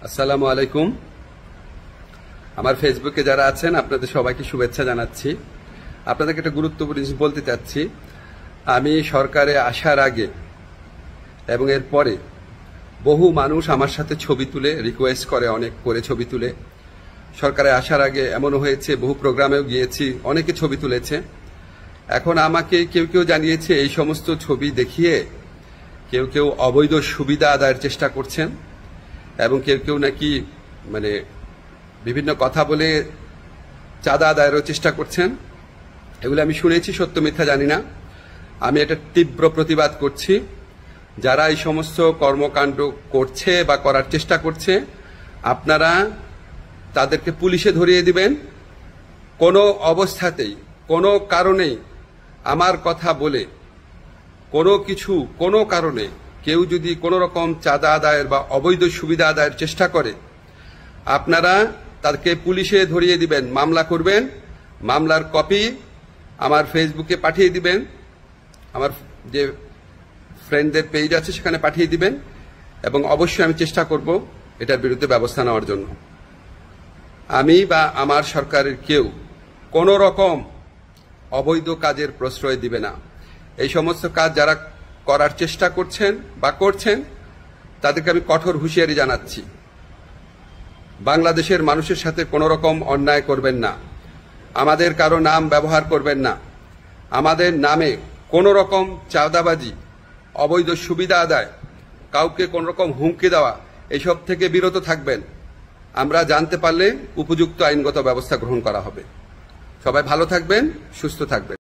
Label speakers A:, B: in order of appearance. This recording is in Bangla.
A: আসসালামু আলাইকুম। আমার ফেসবুকে যারা আছেন আপনাদের সবাইকে শুভেচ্ছা জানাচ্ছি। আপনাদেরকে একটা গুরুত্বপূর্ণ জিনিস বলতে চাচ্ছি। আমি সরকারে আসার আগে এবং এর পরে বহু মানুষ আমার সাথে ছবি তুলে রিকোয়েস্ট করে, অনেক করে ছবি তুলে। সরকারে আসার আগে এমনও হয়েছে, বহু প্রোগ্রামেও গিয়েছি, অনেকে ছবি তুলেছে। এখন আমাকে কেউ কেউ জানিয়েছে এই সমস্ত ছবি দেখিয়ে কেউ কেউ অবৈধ সুবিধা আদায়ের চেষ্টা করছেন এবং কেউ কেউ নাকি বিভিন্ন কথা বলে চাঁদা আদায়েরও চেষ্টা করছেন। এগুলো আমি শুনেছি, সত্য মিথ্যা জানি না। আমি এটা তীব্র প্রতিবাদ করছি। যারা এই সমস্ত কর্মকাণ্ড করছে বা করার চেষ্টা করছে, আপনারা তাদেরকে পুলিশে ধরিয়ে দিবেন। কোনো অবস্থাতেই, কোনো কারণেই আমার কথা বলে কোনো কারণে কেউ যদি কোনো রকম চাঁদা আদায়ের বা অবৈধ সুবিধা আদায়ের চেষ্টা করে, আপনারা তাদেরকে পুলিশে ধরিয়ে দিবেন, মামলা করবেন। মামলার কপি আমার ফেসবুকে পাঠিয়ে দিবেন, আমার যে ফ্রেন্ডদের পেজ আছে সেখানে পাঠিয়ে দিবেন, এবং অবশ্যই আমি চেষ্টা করব এটার বিরুদ্ধে ব্যবস্থা নেওয়ার জন্য। আমি বা আমার সরকারের কেউ কোনো রকম অবৈধ কাজের প্রশ্রয় দিবে না। এই সমস্ত কাজ যারা করার চেষ্টা করছেন বা করছেন তাদেরকে আমি কঠোর হুঁশিয়ারি জানাচ্ছি। বাংলাদেশের মানুষের সাথে কোনো রকম অন্যায় করবেন না, আমাদের কারো নাম ব্যবহার করবেন না, আমাদের নামে কোনো রকম চাঁদাবাজি, অবৈধ সুবিধা আদায়, কাউকে কোনো রকম হুমকি দেওয়া, এসব থেকে বিরত থাকবেন। আমরা জানতে পারলে উপযুক্ত আইনগত ব্যবস্থা গ্রহণ করা হবে। সবাই ভালো থাকবেন, সুস্থ থাকবেন।